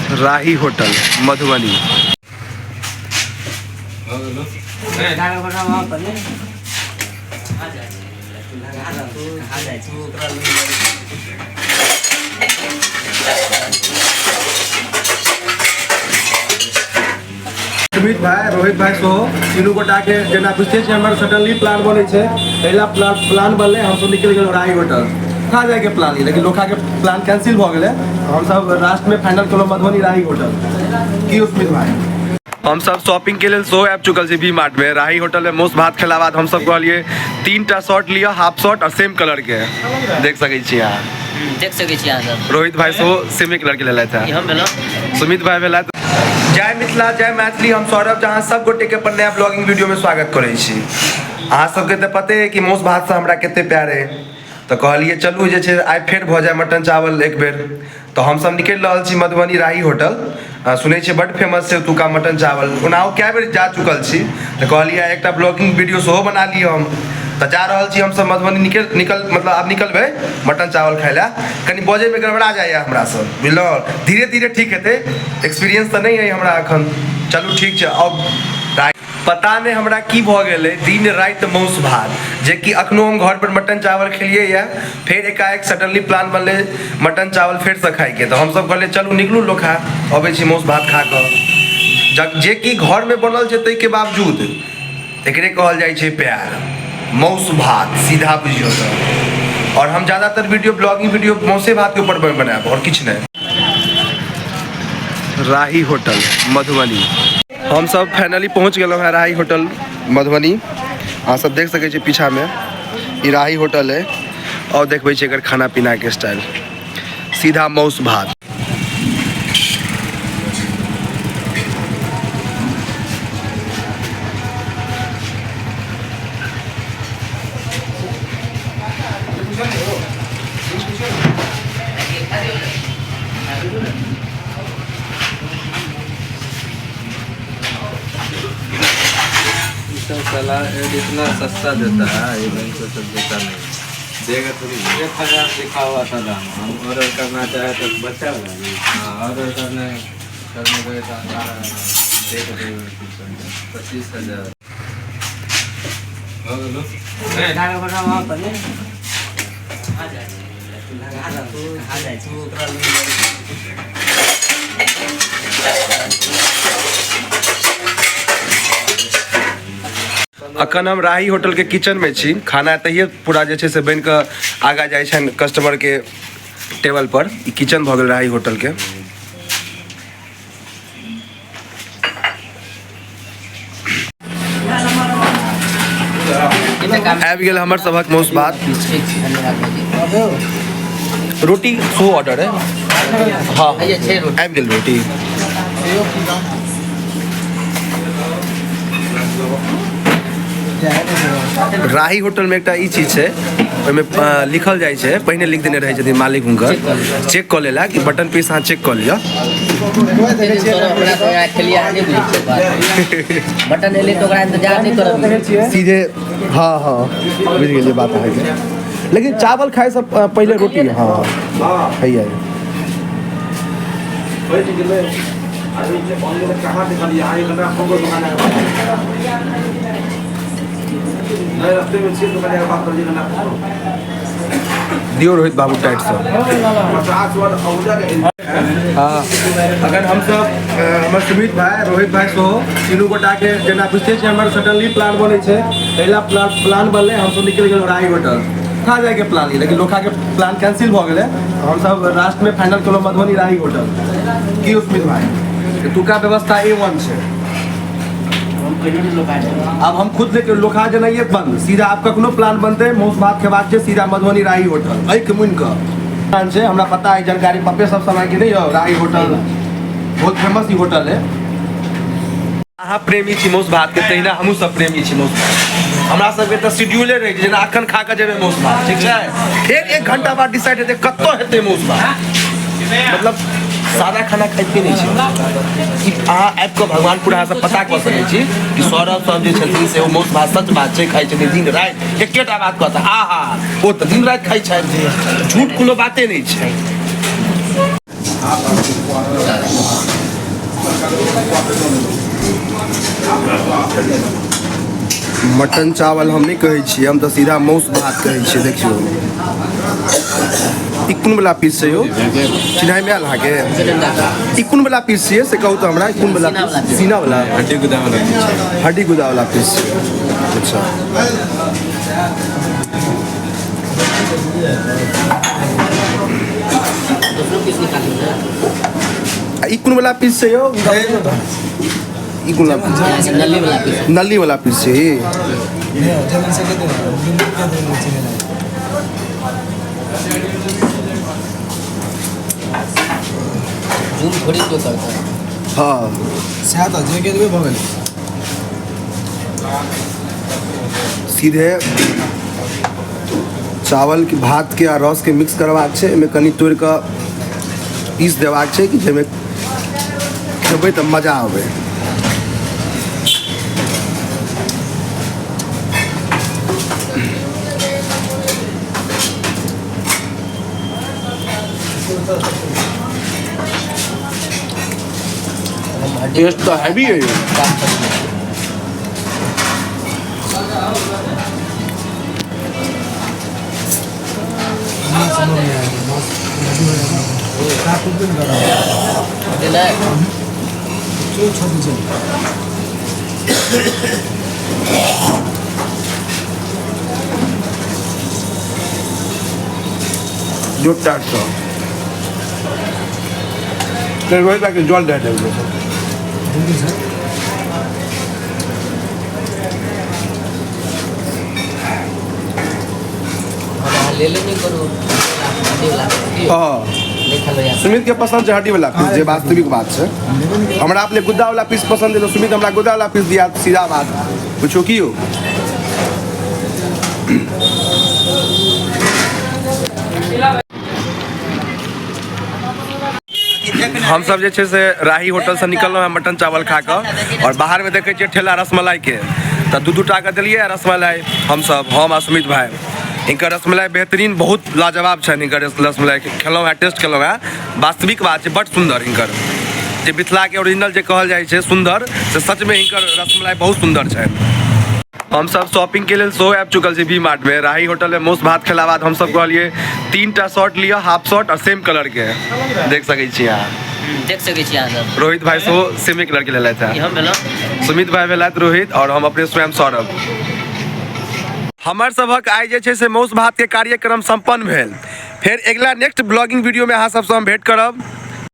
राही hotel Madhubani. Sumit भाई, रोहित भाई सो तीनों गोटा के जेना पूछते हैं हमारे सडनली प्लान बने छे, पहला प्लान बनले हम सब निकल गए राही होटल खा जाए के प्लान, लेकिन लोखा के प्लान कैंसिल हो गए। हम सब लास्ट में फाइनल करो मधुबनी राही होटल की। सुमित भाई हम सब शॉपिंग के लिए सो आबि चुकल छी वी मार्ट में। राही होटल में मोस्ट भात खेला बाद हम सब कहलिए 3टा शर्ट लिया, हाफ शर्ट और सेम कलर के। देख सकै छी यहाँ, देख सकै छी यहाँ सब। रोहित भाई सो सेम कलर के ले लेता है, हम भेलो सुमित भाई भेला। जय मिथिला, जय मैथिली। हम सौरभ जहाँ सब गोटे के अपन नया ब्लॉगिंग वीडियो में स्वागत करे छी। अहाँ सबके तो पते है कि मोस्ट भात से हमरा केते प्यार है, तो कहलिए चलू जे छै आइ फेर भ जाए मटन चावल एक बेर। तो हम सब निकल रहल छी मधुबनी राही होटल। सुनै छै बड फेमस छै ओतुका मटन चावल, ओनाहु कए बेर जा चुकल छी, तो कहलिए एकटा ब्लॉगिंग वीडियो सेहो बना लियो हम। तो जा रहल छी हम सब मधुबनी निकल मतलब आब निकलबै मटन चावल खाय ला। कनी बजे में गड़बड़ा जाए हमरा सब, बुझलौ। धीरे धीरे ठीक हेतै, एक्सपीरियंस तो नहीं है हमरा अखन। चलू ठीक छै। अब पता नहीं हमरा की भ गेलै, दिन रात मौस भात, जे कि अखनो हम घर पर मटन चावल खेलिए या फिर एकाएक सडनली प्लान बनले मटन चावल फिर से खाए के। तो हम सब कहले चलू निकलू लोखा, अबै छी मौस भात खा के। जे कि घर में बनल छै तै के बावजूद एकरे कहल जाइ छै प्यार, मौस भात सीधा बुझियो तो। और हम ज्यादातर वीडियो ब्लॉगिंग वीडियो मौसे भात के ऊपर बनाएब और किछ नहीं। राही होटल मधुबनी हम सब फाइनली पहुंच गए हैं राही होटल मधुबनी। अहाँ सब देख सके पीछा में ये राही होटल है, और देखबे एकर खाना पीना के स्टाइल सीधा मौस भात। इतना सस्ता देता है, ये बैंक को सब देता नहीं देगा थोड़ी। 1000 लिखा हुआ था दाम, हम ऑर्डर करना चाहे तो बचा हुआ। हाँ, ऑर्डर करने गए तो 25,000 हो अखन हम राही होटल के किचन में छी। खाना तहिए पूरा जे छै से बन के आगा जाए छै कस्टमर के टेबल पर। किचन भ गेल राही होटल के। आबि गेल हमर सबक मौस भात। रोटी सो ऑर्डर है। हाँ आबि गेल रोटी। राही होटल में एक ई चीज है, लिखल जाए छै, पहले लिख देने रहे छथिन मालिक हुनकर, चेक कर लेला कि बटन पीस अहाँ चेक कर लिया। बटन एले तो इंतजार नहीं करब सीधे। हाँ हाँ बुझ गेलिए बात है, लेकिन चावल खाए से पहले रोटी। हाँ है दियो रोहित बाबू टाइट से। हाँ अगर हम सब हमारे सुमित भाई, रोहित भाई सो तीनों गोटा के जेना पूछते हैं हमारे सडनली प्लान बने छे, पहला प्लान बनले हम सब निकल गए राही होटल खा जाए के प्लान, लेकिन लोखा के प्लान कैंसिल हो गए। हम सब लास्ट में फाइनल करो मधुबनी राही होटल की। सुमित भाई तुका व्यवस्था A1 है। अब हम खुद लेके लोखा जना ये बंद सीधा आपका कोनो प्लान बनते मौस भात खेबाक छै सीधा मधुबनी राही होटल। ऐ के मुन का से हमरा पता है, जानकारी पप्पे सब समय के नहीं हो। राही होटल बहुत फेमस ही होटल है। अहाँ प्रेमी छी मौस भात के, तहिना हमहूँ सब प्रेमी छी मौस भात। हमरा सबके तो शेड्यूले रहे जेना अखन खा के जेबे मौस भात, ठीक है। फिर 1 घंटा बाद डिसाइड हेतै कत्तो हेतै मौस भात। मतलब सादा खाना खाइते नहीं छी। अहाँ आबि कऽ भगवानपुर अहाँ सब पता कऽ सकै छी कि सौरभ सब जे छथिन से ओ मौस भात सच बात छै, खाइ छथिन दिन राति एकेटा बात कहता आहा ओ तऽ दिन राति खाइ छथि, झूठ कोनो बाते नहीं छै। मटन चावल हम नहीं कहै छियै, हम तो सीधा मौस भात कहै छियै। देखियो ई कोन वाला पीस छै यौ, चिन्हाइ में आयल अहाँके? ई कोन वाला पीस छियै से कहू तो हमरा, कोन वाला पीस? सीना वाला, हड्डी गुदा वाला हड्डी गुदा वाला पीस छै। अच्छा ई कोन वाला पीस छै यौ? ई कोन वाला पीस? नली वाला पीस। नली वाला पीस छै ई। जूम थोड़ी तो करता है। हाँ सीधे चावल के भात के आ रस के मिक्स करबाक छै, एहिमे कनि तोड़ कऽ पीस देबाक छै कि जाहिमे खेबै तऽ मजा आबै। टेस्ट तो हैवी है ये। जो 400 रोहित के जल दे देबै। ले ले नहीं करो हड्डी वाला। हाँ नहीं खा लो यार। सुमित के पसंद है हड्डी वाला पीस, जे वास्तविक बात है। हमरा अपने गुद्दा वाला पीस पसंद है, सुमित हमरा गुद्दा वाला पीस दिया, सीधा बात पूछो की हो। हम सब जे छै से राही होटल से निकललहुँ हैं मटन चावल खा कऽ, और बाहर में देखे छियै ठेला रसमलाई के, तो दू टा के दिलियै रसमलाई। हम आ सुमित भाई, इनकर रसमलाई बेहतरीन बहुत लाजवाब है। इनकर रसमलाई खेलौं हैं, टेस्ट केलौं हैं, वास्तविक बात है बड़ सुंदर। इनकर जे मिथिला के ओरिजिनल जे कहल जाइ छै सुंदर, से सच में इनकर रसमलाई बहुत सुंदर है। हम सब शॉपिंग के लिए सो आबि चुकल छी वी मार्ट में। राही होटल में मौस भात खेला बाद हम सब कहलिए 3टा शर्ट लिया, हाफ शर्ट और सेम कलर के, देख सकै छी अहाँ। देख सके छी अहाँ सब। रोहित भाई सो सेम कलर के लेलथि ई हम भेलौं, सुमित भाई भेलथि रोहित, और हम अपने स्वयं सौरभ। हमर सबक आइ जे छै से मौस भात के कार्यक्रम संपन्न भेल। फिर अगला नेक्स्ट ब्लॉगिंग वीडियो में अहाँ सबसँ हम भेंट करब।